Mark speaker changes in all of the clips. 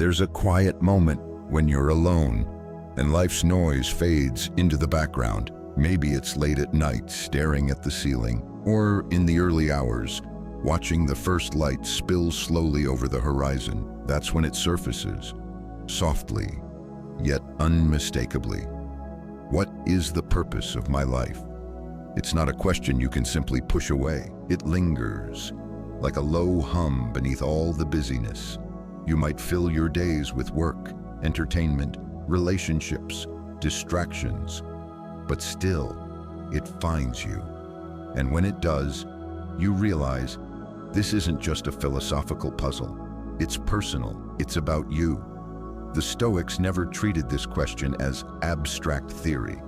Speaker 1: There's a quiet moment when you're alone and life's noise fades into the background. Maybe it's late at night, staring at the ceiling, or in the early hours, watching the first light spill slowly over the horizon. That's when it surfaces, softly, yet unmistakably. What is the purpose of my life? It's not a question you can simply push away. It lingers, like a low hum beneath all the busyness. You might fill your days with work, entertainment, relationships, distractions, but still, it finds you. And when it does, you realize this isn't just a philosophical puzzle. It's personal. It's about you. The Stoics never treated this question as abstract theory.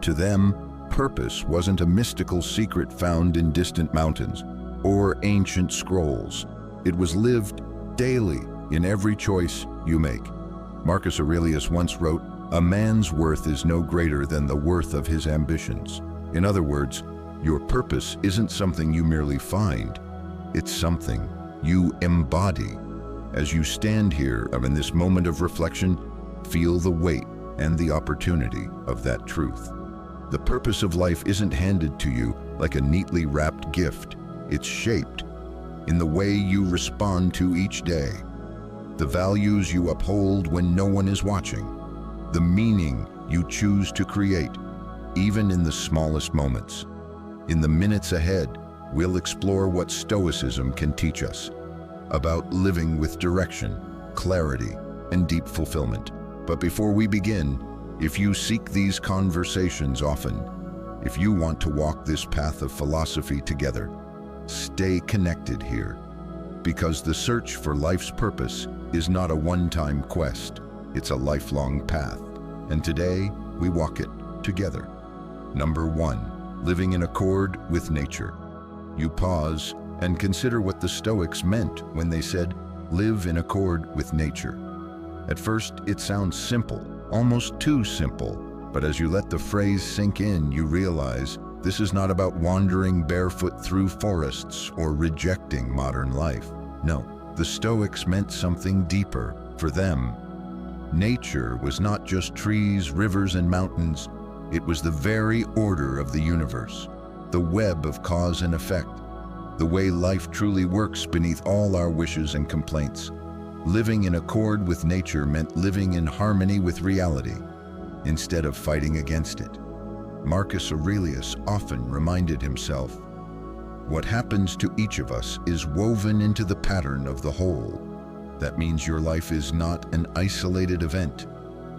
Speaker 1: To them, purpose wasn't a mystical secret found in distant mountains or ancient scrolls. It was lived daily in every choice you make. Marcus Aurelius once wrote, "A man's worth is no greater than the worth of his ambitions." In other words, your purpose isn't something you merely find. It's something you embody. As you stand here in this moment of reflection, feel the weight and the opportunity of that truth. The purpose of life isn't handed to you like a neatly wrapped gift. It's shaped in the way you respond to each day, the values you uphold when no one is watching, the meaning you choose to create, even in the smallest moments. In the minutes ahead, we'll explore what Stoicism can teach us about living with direction, clarity, and deep fulfillment. But before we begin, if you seek these conversations often, if you want to walk this path of philosophy together, stay connected here, because the search for life's purpose is not a one-time quest, it's a lifelong path, and today we walk it together. Number 1, living in accord with nature. You pause and consider what the Stoics meant when they said, live in accord with nature. At first, it sounds simple, almost too simple, but as you let the phrase sink in, you realize this is not about wandering barefoot through forests or rejecting modern life. No, the Stoics meant something deeper. For them, nature was not just trees, rivers, and mountains. It was the very order of the universe, the web of cause and effect, the way life truly works beneath all our wishes and complaints. Living in accord with nature meant living in harmony with reality, instead of fighting against it. Marcus Aurelius often reminded himself, what happens to each of us is woven into the pattern of the whole. That means your life is not an isolated event.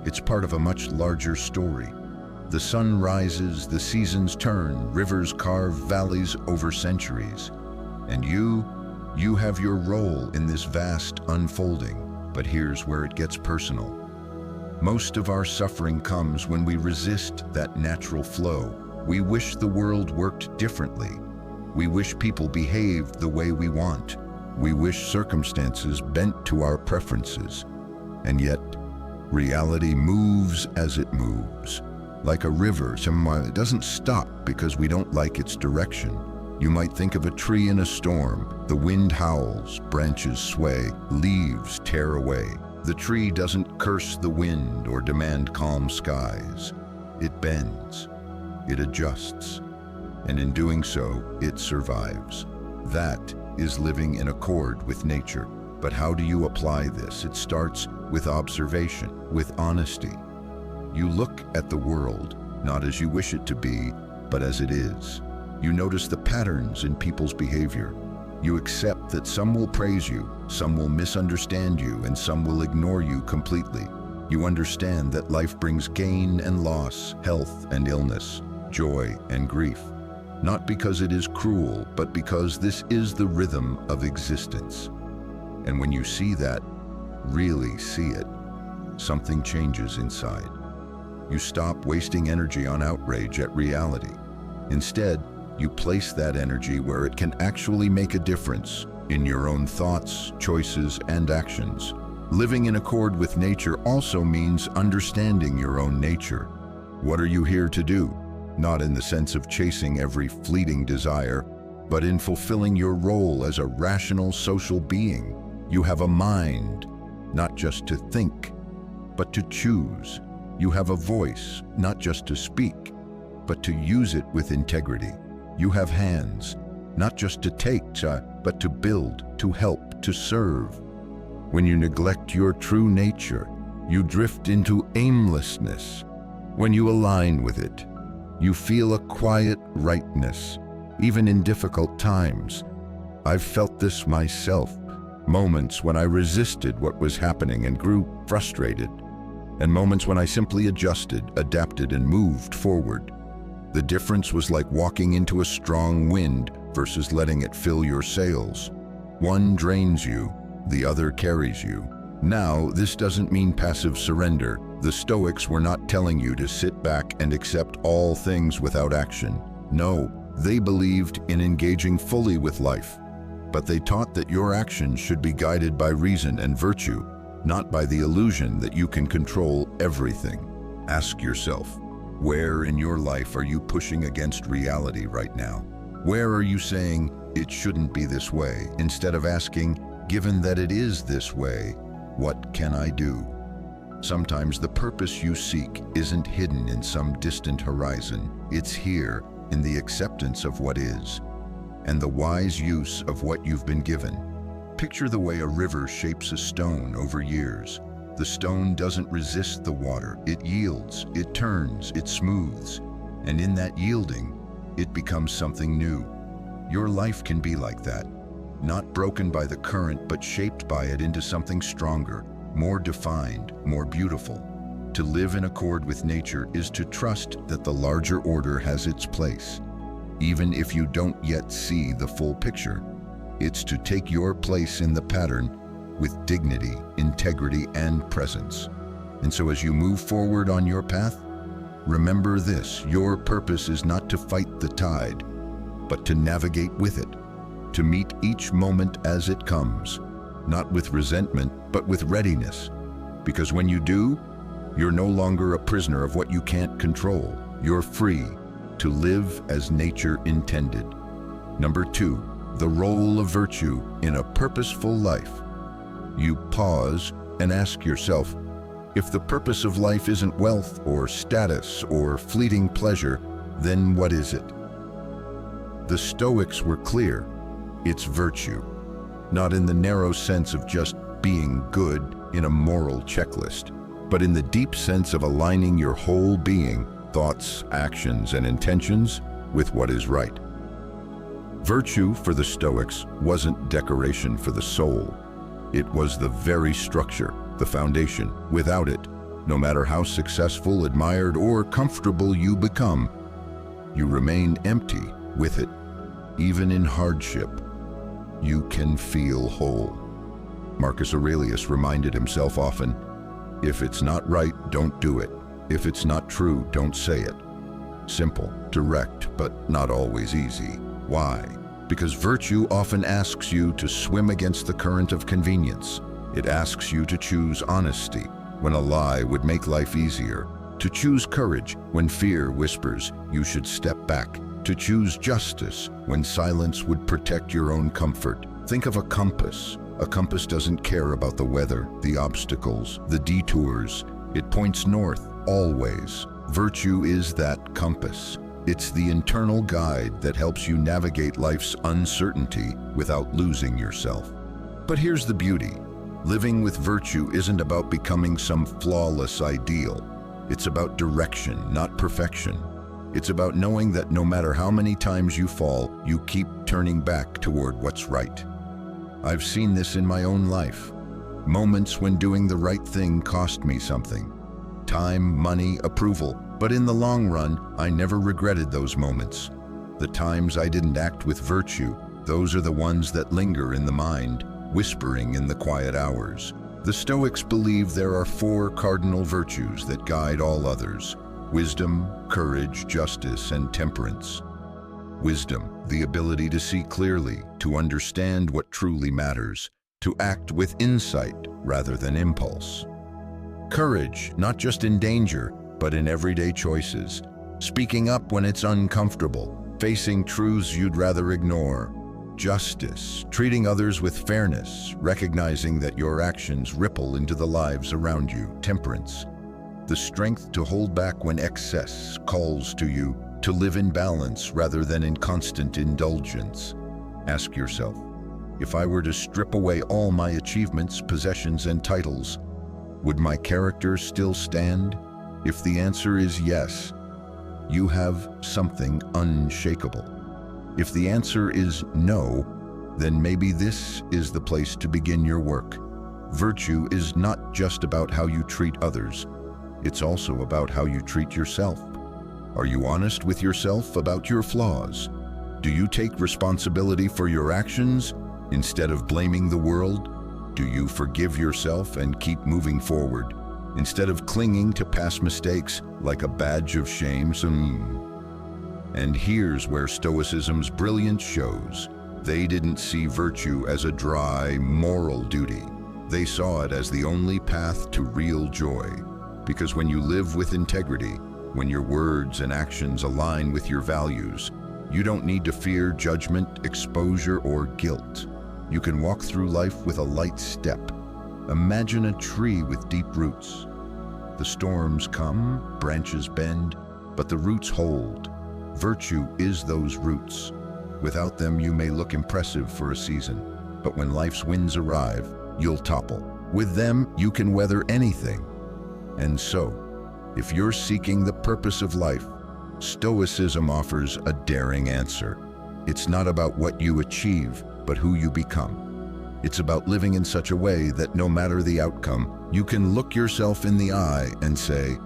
Speaker 1: It's part of a much larger story. The sun rises, the seasons turn, rivers carve valleys over centuries. And you have your role in this vast unfolding. But here's where it gets personal. Most of our suffering comes when we resist that natural flow. We wish the world worked differently. We wish people behaved the way we want. We wish circumstances bent to our preferences. And yet, reality moves as it moves. Like a river, it doesn't stop because we don't like its direction. You might think of a tree in a storm. The wind howls, branches sway, leaves tear away. The tree doesn't curse the wind or demand calm skies. It bends, it adjusts, and in doing so, it survives. That is living in accord with nature. But how do you apply this? It starts with observation, with honesty. You look at the world, not as you wish it to be, but as it is. You notice the patterns in people's behavior. You accept that some will praise you, some will misunderstand you, and some will ignore you completely. You understand that life brings gain and loss, health and illness, joy and grief. Not because it is cruel, but because this is the rhythm of existence. And when you see that, really see it, something changes inside. You stop wasting energy on outrage at reality. Instead, you place that energy where it can actually make a difference in your own thoughts, choices, and actions. Living in accord with nature also means understanding your own nature. What are you here to do? Not in the sense of chasing every fleeting desire, but in fulfilling your role as a rational social being. You have a mind, not just to think, but to choose. You have a voice, not just to speak, but to use it with integrity. You have hands, not just to take, but to build, to help, to serve. When you neglect your true nature, you drift into aimlessness. When you align with it, you feel a quiet rightness, even in difficult times. I've felt this myself, moments when I resisted what was happening and grew frustrated, and moments when I simply adjusted, adapted, and moved forward. The difference was like walking into a strong wind versus letting it fill your sails. One drains you, the other carries you. Now, this doesn't mean passive surrender. The Stoics were not telling you to sit back and accept all things without action. No, they believed in engaging fully with life. But they taught that your actions should be guided by reason and virtue, not by the illusion that you can control everything. Ask yourself, where in your life are you pushing against reality right now? Where are you saying, it shouldn't be this way, instead of asking, given that it is this way, what can I do? Sometimes the purpose you seek isn't hidden in some distant horizon. It's here, in the acceptance of what is, and the wise use of what you've been given. Picture the way a river shapes a stone over years. The stone doesn't resist the water. It yields, it turns, it smooths. And in that yielding, it becomes something new. Your life can be like that. Not broken by the current, but shaped by it into something stronger, more defined, more beautiful. To live in accord with nature is to trust that the larger order has its place. Even if you don't yet see the full picture, it's to take your place in the pattern with dignity, integrity, and presence. And so as you move forward on your path, remember this: your purpose is not to fight the tide, but to navigate with it, to meet each moment as it comes, not with resentment, but with readiness. Because when you do, you're no longer a prisoner of what you can't control. You're free to live as nature intended. Number 2, the role of virtue in a purposeful life. You pause and ask yourself, if the purpose of life isn't wealth or status or fleeting pleasure, then what is it? The Stoics were clear. It's virtue, not in the narrow sense of just being good in a moral checklist, but in the deep sense of aligning your whole being, thoughts, actions, and intentions with what is right. Virtue for the Stoics wasn't decoration for the soul. It was the very structure, the foundation. Without it, no matter how successful, admired, or comfortable you become, you remain empty. With it, even in hardship, you can feel whole. Marcus Aurelius reminded himself often, if it's not right, don't do it. If it's not true, don't say it. Simple, direct, but not always easy. Why? Because virtue often asks you to swim against the current of convenience. It asks you to choose honesty when a lie would make life easier, to choose courage when fear whispers you should step back, to choose justice when silence would protect your own comfort. Think of a compass. A compass doesn't care about the weather, the obstacles, the detours. It points north, always. Virtue is that compass. It's the internal guide that helps you navigate life's uncertainty without losing yourself. But here's the beauty. Living with virtue isn't about becoming some flawless ideal. It's about direction, not perfection. It's about knowing that no matter how many times you fall, you keep turning back toward what's right. I've seen this in my own life. Moments when doing the right thing cost me something. Time, money, approval. But in the long run, I never regretted those moments. The times I didn't act with virtue, those are the ones that linger in the mind, whispering in the quiet hours. The Stoics believe there are 4 cardinal virtues that guide all others: wisdom, courage, justice, and temperance. Wisdom, the ability to see clearly, to understand what truly matters, to act with insight rather than impulse. Courage, not just in danger, but in everyday choices. Speaking up when it's uncomfortable, facing truths you'd rather ignore. Justice, treating others with fairness, recognizing that your actions ripple into the lives around you. Temperance, the strength to hold back when excess calls to you, to live in balance rather than in constant indulgence. Ask yourself, if I were to strip away all my achievements, possessions, and titles, would my character still stand? If the answer is yes, you have something unshakable. If the answer is no, then maybe this is the place to begin your work. Virtue is not just about how you treat others, it's also about how you treat yourself. Are you honest with yourself about your flaws? Do you take responsibility for your actions instead of blaming the world? Do you forgive yourself and keep moving forward instead of clinging to past mistakes like a badge of shame? And here's where Stoicism's brilliance shows. They didn't see virtue as a dry, moral duty. They saw it as the only path to real joy. Because when you live with integrity, when your words and actions align with your values, you don't need to fear judgment, exposure, or guilt. You can walk through life with a light step. Imagine a tree with deep roots. The storms come, branches bend, but the roots hold. Virtue is those roots. Without them, you may look impressive for a season, but when life's winds arrive, you'll topple. With them, you can weather anything. And so, if you're seeking the purpose of life, Stoicism offers a daring answer. It's not about what you achieve, but who you become. It's about living in such a way that no matter the outcome, you can look yourself in the eye and say,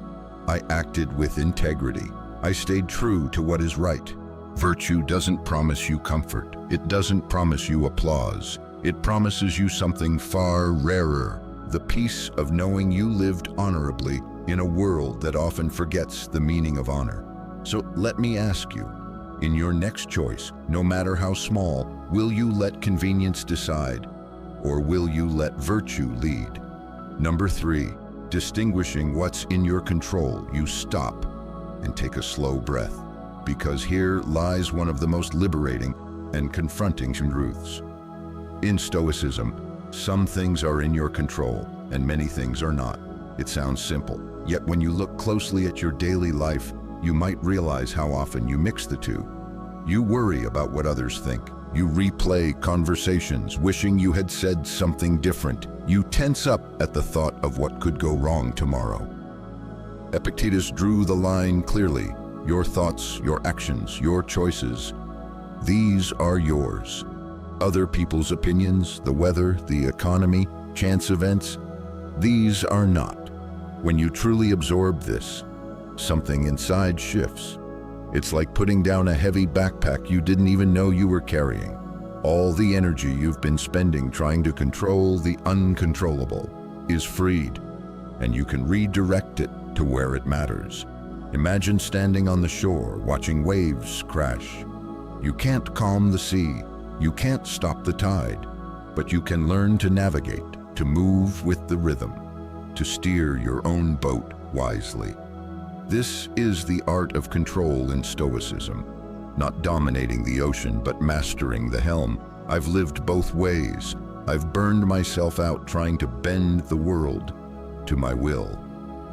Speaker 1: I acted with integrity. I stayed true to what is right. Virtue doesn't promise you comfort. It doesn't promise you applause. It promises you something far rarer, the peace of knowing you lived honorably in a world that often forgets the meaning of honor. So let me ask you, in your next choice, no matter how small, will you let convenience decide, or will you let virtue lead? Number 3, distinguishing what's in your control. You stop and take a slow breath, because here lies one of the most liberating and confronting truths. In Stoicism, some things are in your control and many things are not. It sounds simple, yet when you look closely at your daily life, you might realize how often you mix the two. You worry about what others think. You replay conversations, wishing you had said something different. You tense up at the thought of what could go wrong tomorrow. Epictetus drew the line clearly. Your thoughts, your actions, your choices, these are yours. Other people's opinions, the weather, the economy, chance events, these are not. When you truly absorb this, something inside shifts. It's like putting down a heavy backpack you didn't even know you were carrying. All the energy you've been spending trying to control the uncontrollable is freed, and you can redirect it to where it matters. Imagine standing on the shore, watching waves crash. You can't calm the sea, you can't stop the tide, but you can learn to navigate, to move with the rhythm, to steer your own boat wisely. This is the art of control in Stoicism, not dominating the ocean, but mastering the helm. I've lived both ways. I've burned myself out trying to bend the world to my will,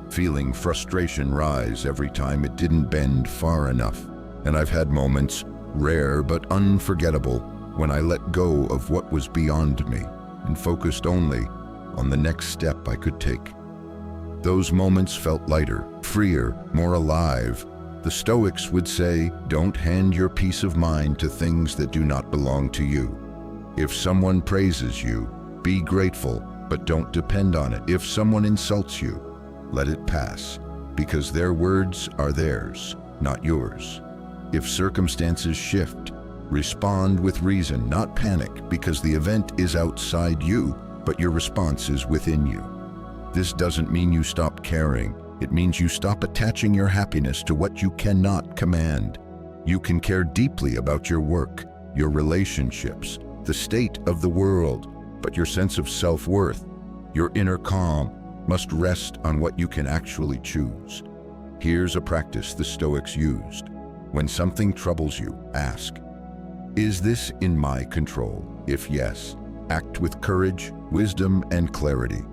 Speaker 1: feeling frustration rise every time it didn't bend far enough. And I've had moments, rare but unforgettable, when I let go of what was beyond me and focused only on the next step I could take. Those moments felt lighter, freer, more alive. The Stoics would say, don't hand your peace of mind to things that do not belong to you. If someone praises you, be grateful, but don't depend on it. If someone insults you, let it pass, because their words are theirs, not yours. If circumstances shift, respond with reason, not panic, because the event is outside you, but your response is within you. This doesn't mean you stop caring. It means you stop attaching your happiness to what you cannot command. You can care deeply about your work, your relationships, the state of the world, but your sense of self-worth, your inner calm, must rest on what you can actually choose. Here's a practice the Stoics used. When something troubles you, ask, Is this in my control? If yes, act with courage, wisdom, and clarity.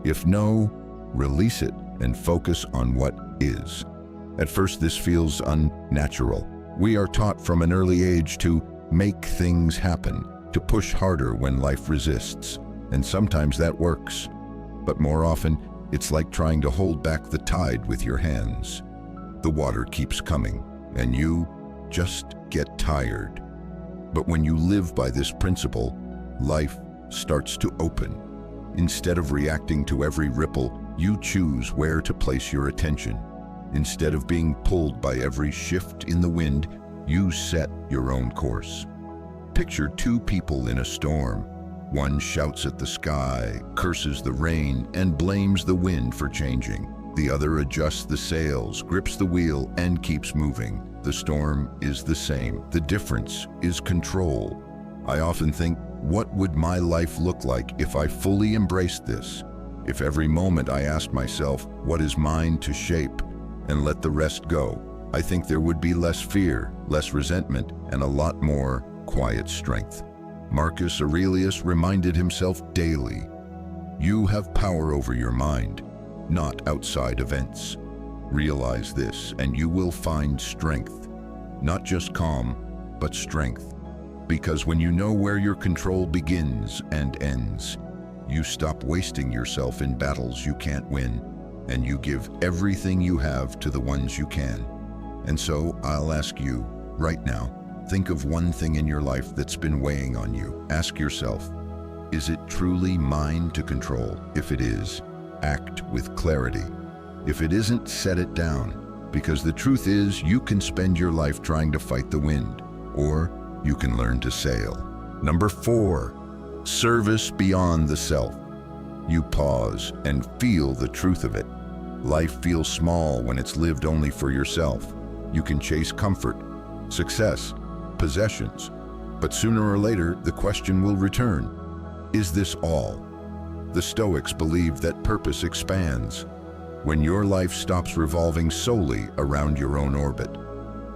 Speaker 1: If no, release it and focus on what is. At first, this feels unnatural. We are taught from an early age to make things happen, to push harder when life resists. And sometimes that works. But more often, it's like trying to hold back the tide with your hands. The water keeps coming, and you just get tired. But when you live by this principle, life starts to open. Instead of reacting to every ripple, you choose where to place your attention. Instead of being pulled by every shift in the wind, you set your own course. Picture two people in a storm. One shouts at the sky, curses the rain, and blames the wind for changing. The other adjusts the sails, grips the wheel, and keeps moving. The storm is the same. The difference is control. I often think, what would my life look like if I fully embraced this? If every moment I asked myself, what is mine to shape, and let the rest go? I think there would be less fear, less resentment, and a lot more quiet strength. Marcus Aurelius reminded himself daily, you have power over your mind, not outside events. Realize this, and you will find strength. Not just calm, but strength. Because when you know where your control begins and ends, you stop wasting yourself in battles you can't win, and you give everything you have to the ones you can. And so I'll ask you, right now, think of one thing in your life that's been weighing on you. Ask yourself, is it truly mine to control? If it is, act with clarity. If it isn't, set it down. Because the truth is, you can spend your life trying to fight the wind, or you can learn to sail. Number 4, service beyond the self. You pause and feel the truth of it. Life feels small when it's lived only for yourself. You can chase comfort, success, possessions, but sooner or later the question will return, is this all? The Stoics believed that purpose expands when your life stops revolving solely around your own orbit.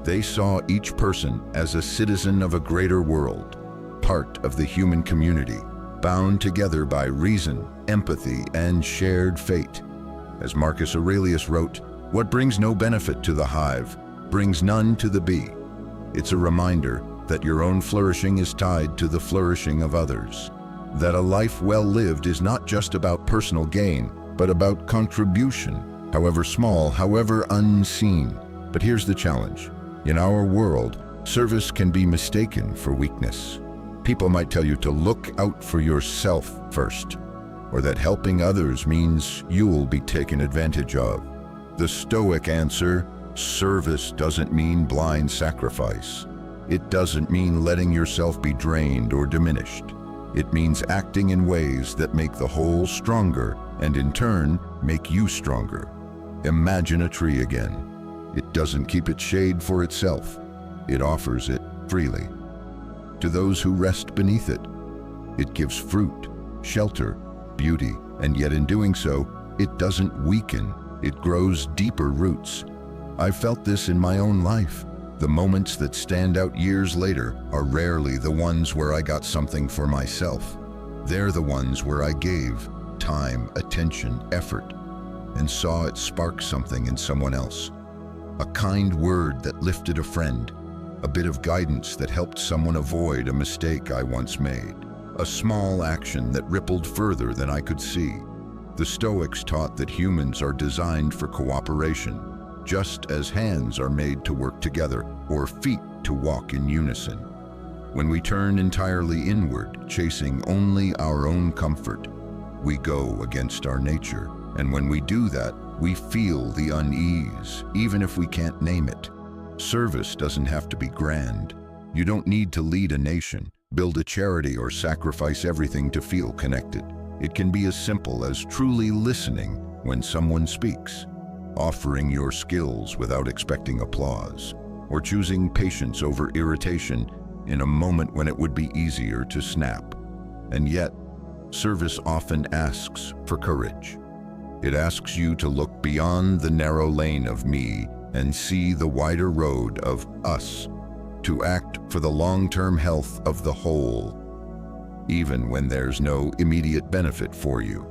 Speaker 1: They saw each person as a citizen of a greater world, part of the human community, bound together by reason, empathy, and shared fate. As Marcus Aurelius wrote, what brings no benefit to the hive brings none to the bee. It's a reminder that your own flourishing is tied to the flourishing of others. That a life well lived is not just about personal gain, but about contribution, however small, however unseen. But here's the challenge. In our world, service can be mistaken for weakness. People might tell you to look out for yourself first, or that helping others means you'll be taken advantage of. The Stoic answer, service doesn't mean blind sacrifice. It doesn't mean letting yourself be drained or diminished. It means acting in ways that make the whole stronger and in turn make you stronger. Imagine a tree again. It doesn't keep its shade for itself. It offers it freely. To those who rest beneath it, it gives fruit, shelter, beauty, and yet in doing so, it doesn't weaken. It grows deeper roots. I've felt this in my own life. The moments that stand out years later are rarely the ones where I got something for myself. They're the ones where I gave time, attention, effort, and saw it spark something in someone else. A kind word that lifted a friend, a bit of guidance that helped someone avoid a mistake I once made, a small action that rippled further than I could see. The Stoics taught that humans are designed for cooperation, just as hands are made to work together or feet to walk in unison. When we turn entirely inward, chasing only our own comfort, we go against our nature. And when we do that, we feel the unease, even if we can't name it. Service doesn't have to be grand. You don't need to lead a nation, build a charity, or sacrifice everything to feel connected. It can be as simple as truly listening when someone speaks, offering your skills without expecting applause, or choosing patience over irritation in a moment when it would be easier to snap. And yet, service often asks for courage. It asks you to look beyond the narrow lane of me and see the wider road of us, to act for the long-term health of the whole, even when there's no immediate benefit for you.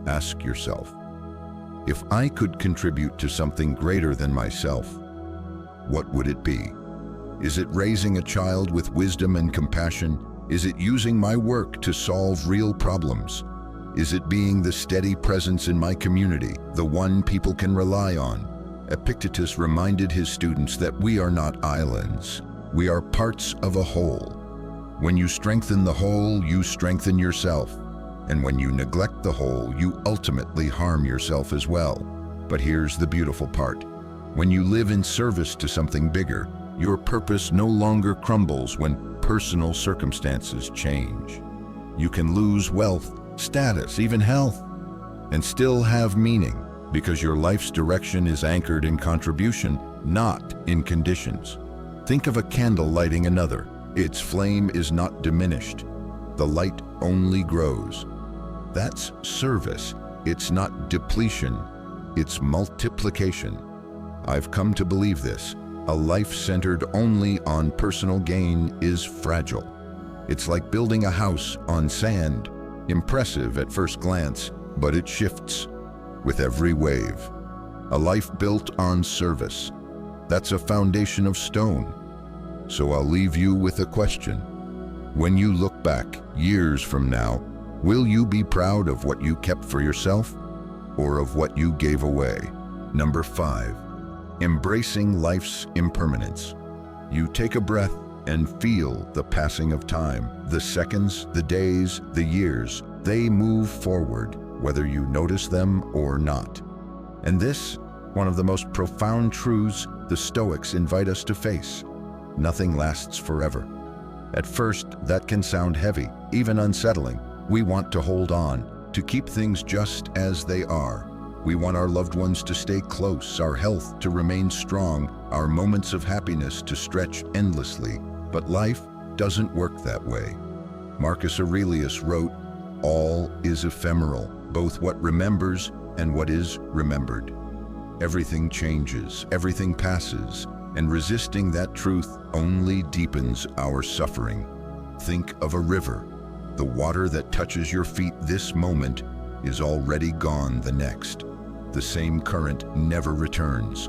Speaker 1: Ask yourself, if I could contribute to something greater than myself, what would it be? Is it raising a child with wisdom and compassion? Is it using my work to solve real problems? Is it being the steady presence in my community, the one people can rely on? Epictetus reminded his students that we are not islands. We are parts of a whole. When you strengthen the whole, you strengthen yourself. And when you neglect the whole, you ultimately harm yourself as well. But here's the beautiful part. When you live in service to something bigger, your purpose no longer crumbles when personal circumstances change. You can lose wealth, status, even health, and still have meaning because your life's direction is anchored in contribution, not in conditions. Think of a candle lighting another. Its flame is not diminished. The light only grows. That's service. It's not depletion. It's multiplication. I've come to believe this. A life centered only on personal gain is fragile. It's like building a house on sand. Impressive at first glance, but it shifts with every wave. A life built on service, that's a foundation of stone. So I'll leave you with a question. When you look back years from now, will you be proud of what you kept for yourself or of what you gave away? Number 5, embracing life's impermanence. You take a breath and feel the passing of time. The seconds, the days, the years, they move forward, whether you notice them or not. And this, one of the most profound truths the Stoics invite us to face. Nothing lasts forever. At first, that can sound heavy, even unsettling. We want to hold on, to keep things just as they are. We want our loved ones to stay close, our health to remain strong, our moments of happiness to stretch endlessly. But life doesn't work that way. Marcus Aurelius wrote, "All is ephemeral, both what remembers and what is remembered." Everything changes, everything passes, and resisting that truth only deepens our suffering. Think of a river. The water that touches your feet this moment is already gone the next. The same current never returns,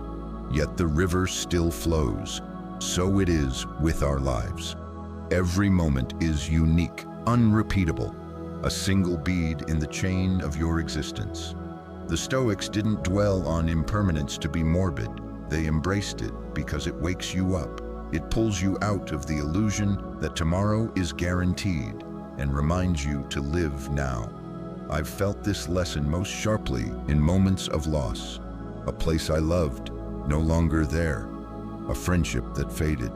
Speaker 1: yet the river still flows. So it is with our lives. Every moment is unique, unrepeatable, a single bead in the chain of your existence. The Stoics didn't dwell on impermanence to be morbid. They embraced it because it wakes you up. It pulls you out of the illusion that tomorrow is guaranteed and reminds you to live now. I've felt this lesson most sharply in moments of loss. A place I loved, no longer there. A friendship that faded.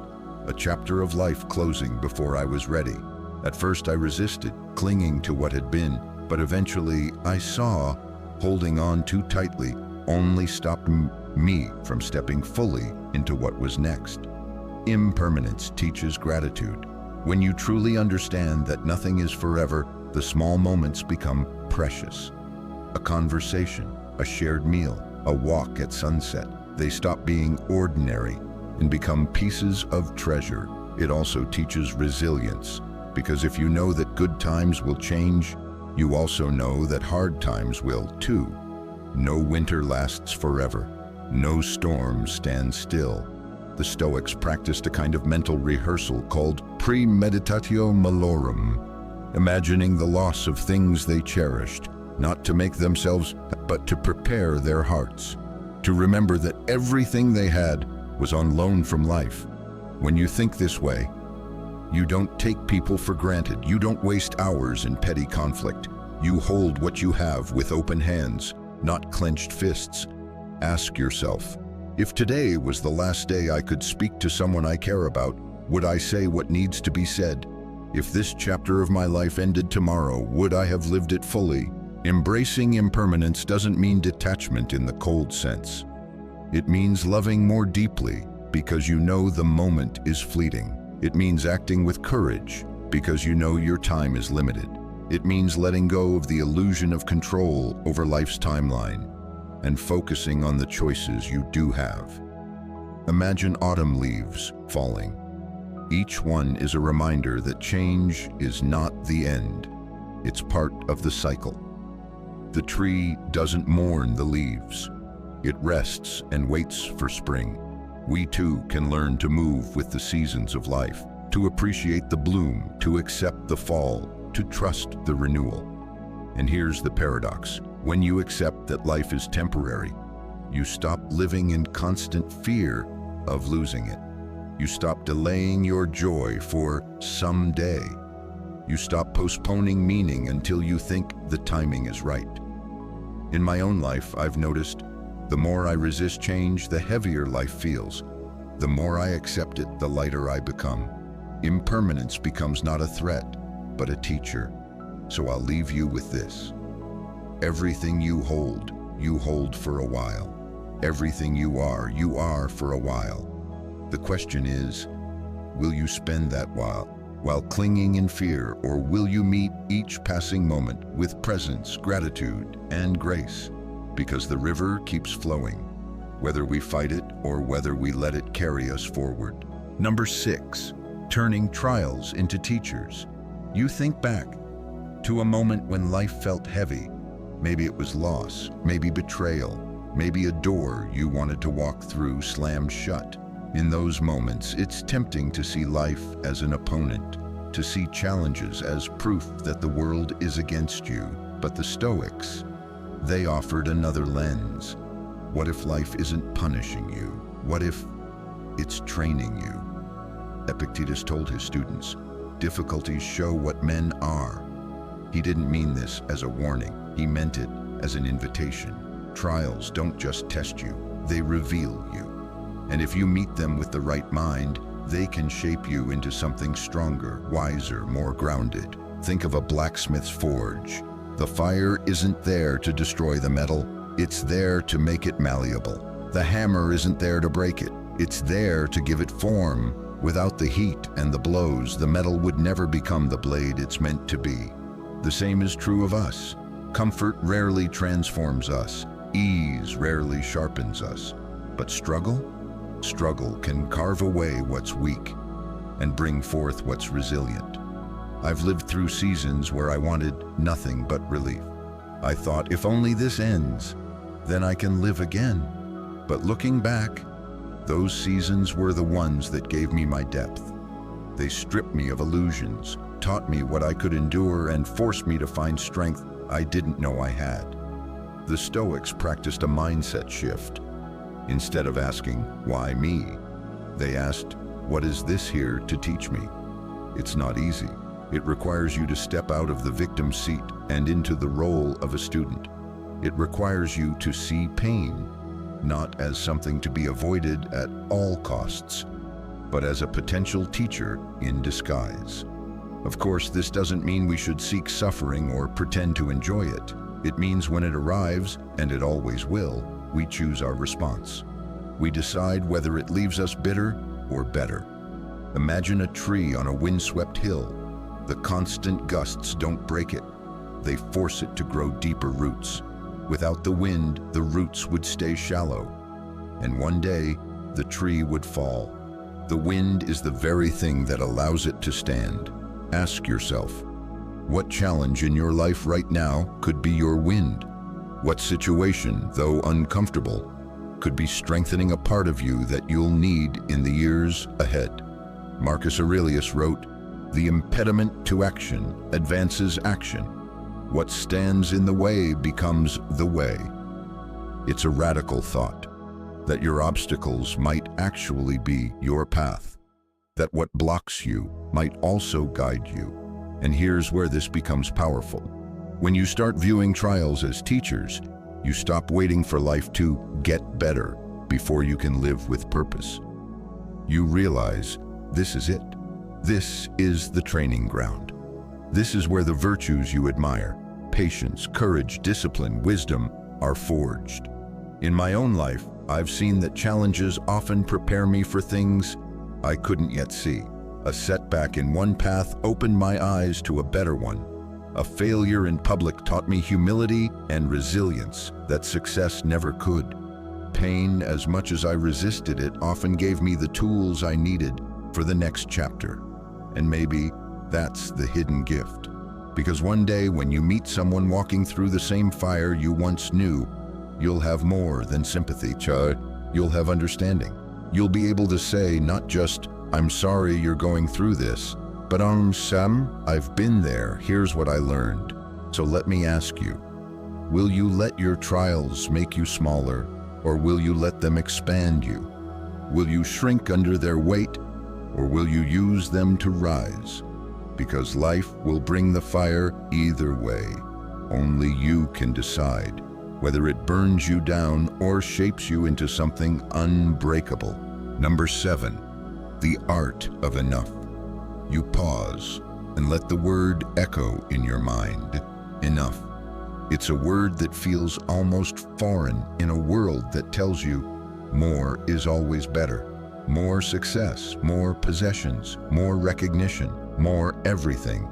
Speaker 1: A chapter of life closing before I was ready. At first I resisted, clinging to what had been, but eventually I saw holding on too tightly only stopped me from stepping fully into what was next. Impermanence teaches gratitude. When you truly understand that nothing is forever, the small moments become precious. A conversation, a shared meal, a walk at sunset, they stop being ordinary and become pieces of treasure. It also teaches resilience, because if you know that good times will change, you also know that hard times will too. No winter lasts forever. No storm stands still. The Stoics practiced a kind of mental rehearsal called premeditatio malorum, imagining the loss of things they cherished, not to make themselves, but to prepare their hearts, to remember that everything they had was on loan from life. When you think this way, you don't take people for granted. You don't waste hours in petty conflict. You hold what you have with open hands, not clenched fists. Ask yourself, if today was the last day I could speak to someone I care about, would I say what needs to be said? If this chapter of my life ended tomorrow, would I have lived it fully? Embracing impermanence doesn't mean detachment in the cold sense. It means loving more deeply because you know the moment is fleeting. It means acting with courage because you know your time is limited. It means letting go of the illusion of control over life's timeline and focusing on the choices you do have. Imagine autumn leaves falling. Each one is a reminder that change is not the end. It's part of the cycle. The tree doesn't mourn the leaves. It rests and waits for spring. We too can learn to move with the seasons of life, to appreciate the bloom, to accept the fall, to trust the renewal. And here's the paradox. When you accept that life is temporary, you stop living in constant fear of losing it. You stop delaying your joy for someday. You stop postponing meaning until you think the timing is right. In my own life, I've noticed the more I resist change, the heavier life feels. The more I accept it, the lighter I become. Impermanence becomes not a threat, but a teacher. So I'll leave you with this. Everything you hold for a while. Everything you are for a while. The question is, will you spend that while clinging in fear, or will you meet each passing moment with presence, gratitude, and grace? Because the river keeps flowing, whether we fight it or whether we let it carry us forward. Number 6, turning trials into teachers. You think back to a moment when life felt heavy. Maybe it was loss, maybe betrayal, maybe a door you wanted to walk through slammed shut. In those moments, it's tempting to see life as an opponent, to see challenges as proof that the world is against you. But the Stoics, they offered another lens. What if life isn't punishing you? What if it's training you? Epictetus told his students, difficulties show what men are. He didn't mean this as a warning. He meant it as an invitation. Trials don't just test you, they reveal you. And if you meet them with the right mind, they can shape you into something stronger, wiser, more grounded. Think of a blacksmith's forge. The fire isn't there to destroy the metal, it's there to make it malleable. The hammer isn't there to break it, it's there to give it form. Without the heat and the blows, the metal would never become the blade it's meant to be. The same is true of us. Comfort rarely transforms us, ease rarely sharpens us. But struggle can carve away what's weak and bring forth what's resilient. I've lived through seasons where I wanted nothing but relief. I thought, if only this ends, then I can live again. But looking back, those seasons were the ones that gave me my depth. They stripped me of illusions, taught me what I could endure, and forced me to find strength I didn't know I had. The Stoics practiced a mindset shift. Instead of asking, why me? They asked, what is this here to teach me? It's not easy. It requires you to step out of the victim seat and into the role of a student. It requires you to see pain, not as something to be avoided at all costs, but as a potential teacher in disguise. Of course, this doesn't mean we should seek suffering or pretend to enjoy it. It means when it arrives, and it always will, we choose our response. We decide whether it leaves us bitter or better. Imagine a tree on a windswept hill. The constant gusts don't break it. They force it to grow deeper roots. Without the wind, the roots would stay shallow. And one day, the tree would fall. The wind is the very thing that allows it to stand. Ask yourself, what challenge in your life right now could be your wind? What situation, though uncomfortable, could be strengthening a part of you that you'll need in the years ahead? Marcus Aurelius wrote, "The impediment to action advances action. What stands in the way becomes the way." It's a radical thought, that your obstacles might actually be your path, that what blocks you might also guide you. And here's where this becomes powerful. When you start viewing trials as teachers, you stop waiting for life to get better before you can live with purpose. You realize this is it. This is the training ground. This is where the virtues you admire, patience, courage, discipline, wisdom, are forged. In my own life, I've seen that challenges often prepare me for things I couldn't yet see. A setback in one path opened my eyes to a better one. A failure in public taught me humility and resilience that success never could. Pain, as much as I resisted it, often gave me the tools I needed for the next chapter. And maybe that's the hidden gift. Because one day when you meet someone walking through the same fire you once knew, you'll have more than sympathy, you'll have understanding. You'll be able to say not just, "I'm sorry you're going through this," but Sam, I've been there, here's what I learned. So let me ask you, will you let your trials make you smaller, or will you let them expand you? Will you shrink under their weight, or will you use them to rise? Because life will bring the fire either way. Only you can decide whether it burns you down or shapes you into something unbreakable. Number 7, the art of enough. You pause and let the word echo in your mind. Enough. It's a word that feels almost foreign in a world that tells you more is always better. More success, more possessions, more recognition, more everything.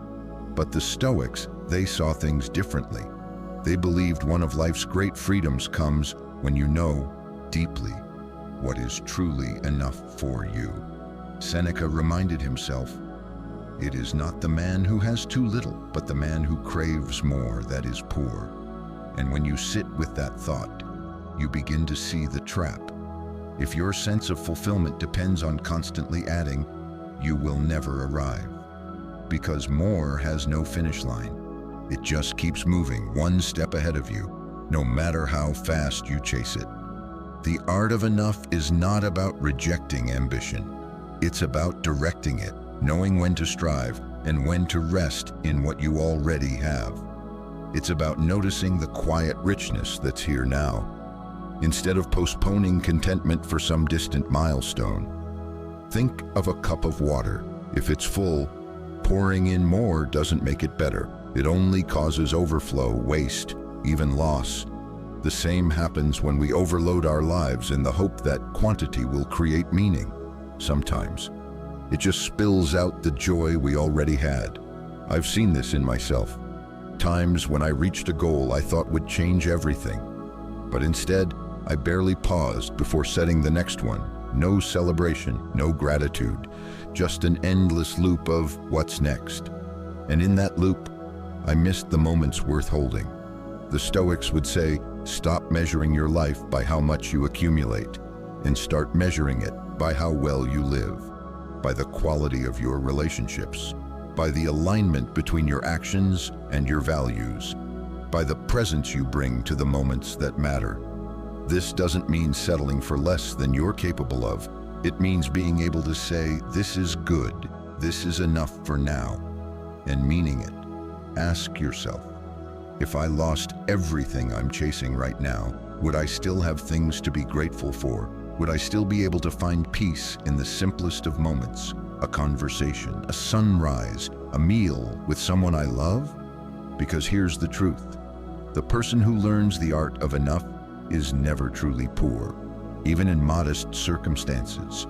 Speaker 1: But the Stoics, they saw things differently. They believed one of life's great freedoms comes when you know deeply what is truly enough for you. Seneca reminded himself, "It is not the man who has too little, but the man who craves more that is poor." And when you sit with that thought, you begin to see the trap. If your sense of fulfillment depends on constantly adding, you will never arrive. Because more has no finish line. It just keeps moving one step ahead of you, no matter how fast you chase it. The art of enough is not about rejecting ambition. It's about directing it, knowing when to strive and when to rest in what you already have. It's about noticing the quiet richness that's here now, instead of postponing contentment for some distant milestone. Think of a cup of water. If it's full, pouring in more doesn't make it better. It only causes overflow, waste, even loss. The same happens when we overload our lives in the hope that quantity will create meaning. Sometimes it just spills out the joy we already had. I've seen this in myself. Times when I reached a goal I thought would change everything. But instead, I barely paused before setting the next one. No celebration, no gratitude, just an endless loop of what's next. And in that loop, I missed the moments worth holding. The Stoics would say, stop measuring your life by how much you accumulate, and start measuring it by how well you live, by the quality of your relationships, by the alignment between your actions and your values, by the presence you bring to the moments that matter. This doesn't mean settling for less than you're capable of. It means being able to say, this is good, this is enough for now, and meaning it. Ask yourself, if I lost everything I'm chasing right now, would I still have things to be grateful for? Would I still be able to find peace in the simplest of moments? A conversation, a sunrise, a meal with someone I love? Because here's the truth. The person who learns the art of enough is never truly poor, even in modest circumstances.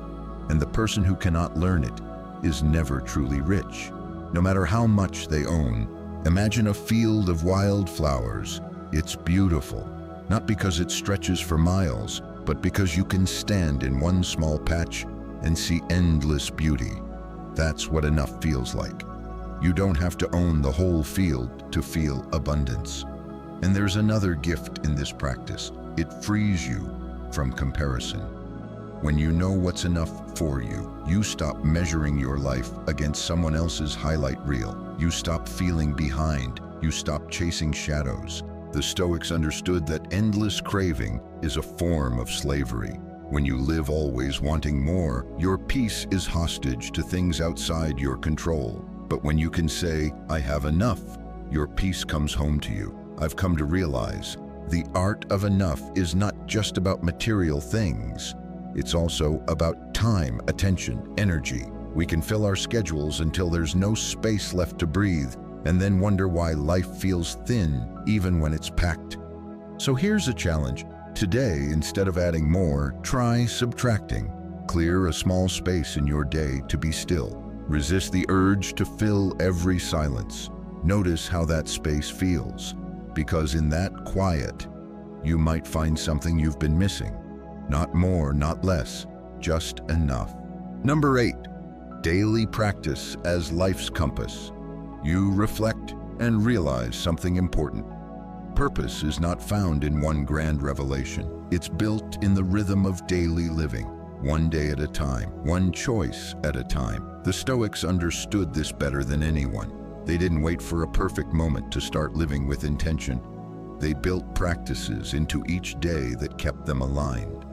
Speaker 1: And the person who cannot learn it is never truly rich, no matter how much they own. Imagine a field of wildflowers. It's beautiful, not because it stretches for miles, but because you can stand in one small patch and see endless beauty. That's what enough feels like. You don't have to own the whole field to feel abundance. And there's another gift in this practice. It frees you from comparison. When you know what's enough for you, you stop measuring your life against someone else's highlight reel. You stop feeling behind. You stop chasing shadows. The Stoics understood that endless craving is a form of slavery. When you live always wanting more, your peace is hostage to things outside your control. But when you can say, I have enough, your peace comes home to you. I've come to realize the art of enough is not just about material things. It's also about time, attention, energy. We can fill our schedules until there's no space left to breathe, and then wonder why life feels thin even when it's packed. So here's a challenge. Today, instead of adding more, try subtracting. Clear a small space in your day to be still. Resist the urge to fill every silence. Notice how that space feels, because in that quiet, you might find something you've been missing. Not more, not less, just enough. Number 8, Daily practice as life's compass. You reflect and realize something important. Purpose is not found in one grand revelation. It's built in the rhythm of daily living, one day at a time, one choice at a time. The Stoics understood this better than anyone. They didn't wait for a perfect moment to start living with intention. They built practices into each day that kept them aligned.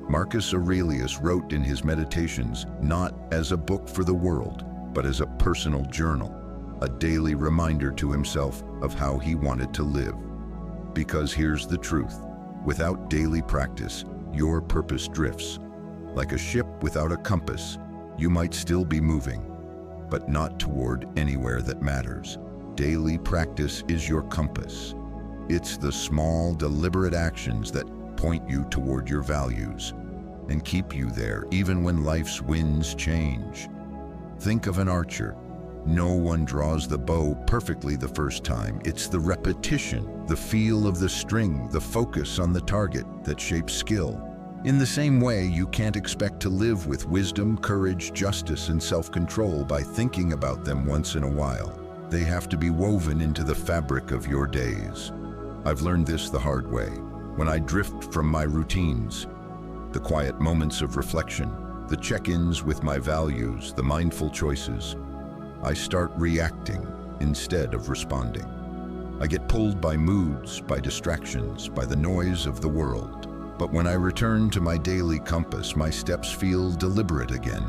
Speaker 1: Marcus Aurelius wrote in his Meditations not as a book for the world, but as a personal journal, a daily reminder to himself of how he wanted to live. Because here's the truth, without daily practice, your purpose drifts. Like a ship without a compass, you might still be moving, but not toward anywhere that matters. Daily practice is your compass. It's the small, deliberate actions that point you toward your values and keep you there even when life's winds change. Think of an archer. No one draws the bow perfectly the first time. It's the repetition, the feel of the string, the focus on the target that shapes skill. In the same way, you can't expect to live with wisdom, courage, justice, and self-control by thinking about them once in a while. They have to be woven into the fabric of your days. I've learned this the hard way. When I drift from my routines, the quiet moments of reflection, the check-ins with my values, the mindful choices, I start reacting instead of responding. I get pulled by moods, by distractions, by the noise of the world. But when I return to my daily compass, my steps feel deliberate again.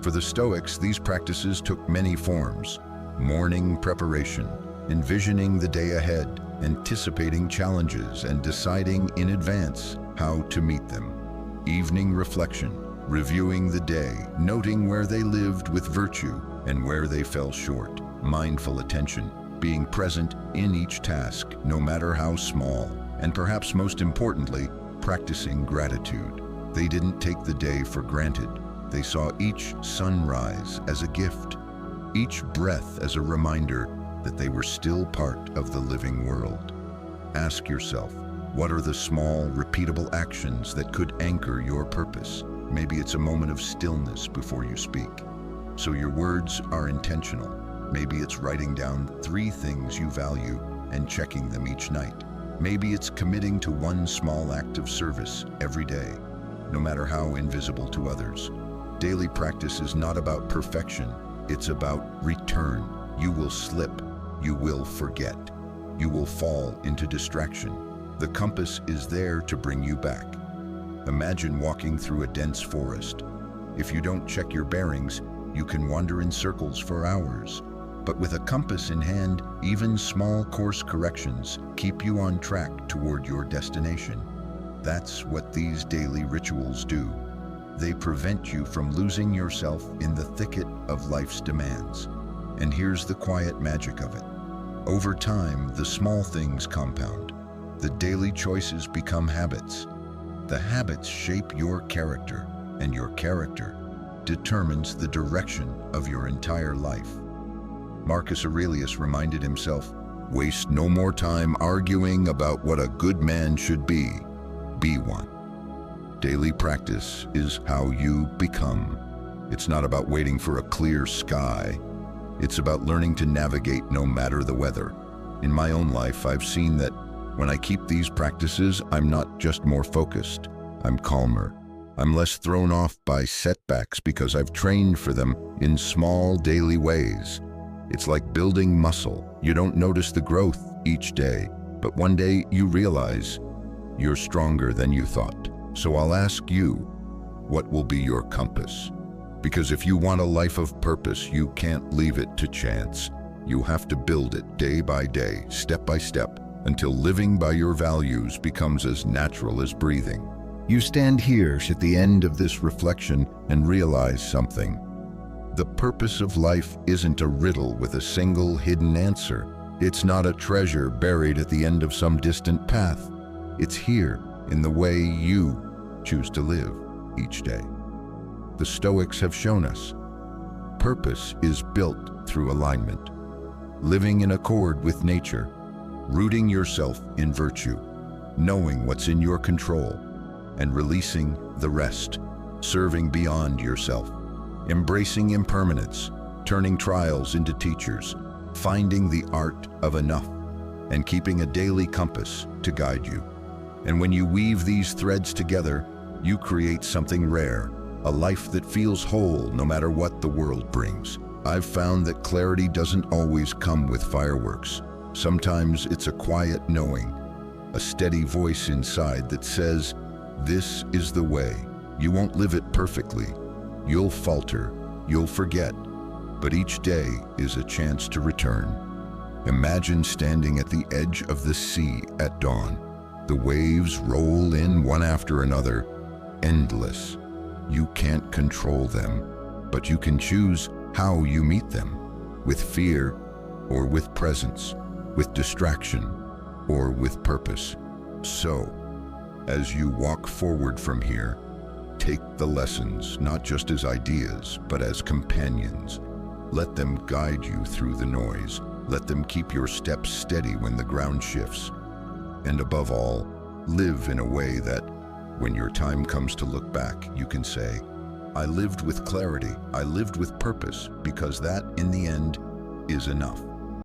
Speaker 1: For the Stoics, these practices took many forms. Morning preparation, envisioning the day ahead, anticipating challenges, and deciding in advance how to meet them. Evening reflection, reviewing the day, noting where they lived with virtue and where they fell short. Mindful attention, being present in each task, no matter how small. And perhaps most importantly, practicing gratitude. They didn't take the day for granted. They saw each sunrise as a gift, each breath as a reminder that they were still part of the living world. Ask yourself, what are the small, repeatable actions that could anchor your purpose? Maybe it's a moment of stillness before you speak, so your words are intentional. Maybe it's writing down 3 things you value and checking them each night. Maybe it's committing to one small act of service every day, no matter how invisible to others. Daily practice is not about perfection, it's about return. You will slip, you will forget, you will fall into distraction. The compass is there to bring you back. Imagine walking through a dense forest. If you don't check your bearings, you can wander in circles for hours. But with a compass in hand, even small course corrections keep you on track toward your destination. That's what these daily rituals do. They prevent you from losing yourself in the thicket of life's demands. And here's the quiet magic of it. Over time, the small things compound. The daily choices become habits. The habits shape your character, and your character determines the direction of your entire life. Marcus Aurelius reminded himself, waste no more time arguing about what a good man should be one. Daily practice is how you become. It's not about waiting for a clear sky. It's about learning to navigate no matter the weather. In my own life, I've seen that when I keep these practices, I'm not just more focused, I'm calmer. I'm less thrown off by setbacks because I've trained for them in small daily ways. It's like building muscle. You don't notice the growth each day, but one day you realize you're stronger than you thought. So I'll ask you, what will be your compass? Because if you want a life of purpose, you can't leave it to chance. You have to build it day by day, step by step, until living by your values becomes as natural as breathing. You stand here at the end of this reflection and realize something. The purpose of life isn't a riddle with a single hidden answer. It's not a treasure buried at the end of some distant path. It's here in the way you choose to live each day. The Stoics have shown us purpose is built through alignment, living in accord with nature, rooting yourself in virtue, knowing what's in your control, and releasing the rest, serving beyond yourself. embracing impermanence, turning trials into teachers, finding the art of enough, and keeping a daily compass to guide you. And when you weave these threads together, you create something rare, a life that feels whole no matter what the world brings. I've found that clarity doesn't always come with fireworks. Sometimes it's a quiet knowing, a steady voice inside that says, "This is the way." You won't live it perfectly. You'll falter, you'll forget, but each day is a chance to return. Imagine standing at the edge of the sea at dawn. The waves roll in one after another, endless. You can't control them, but you can choose how you meet them, with fear or with presence, with distraction or with purpose. So, as you walk forward from here, take the lessons not just as ideas, but as companions. Let them guide you through the noise. Let them keep your steps steady when the ground shifts. And above all, live in a way that, when your time comes to look back, you can say, "I lived with clarity, I lived with purpose," because that, in the end, is enough.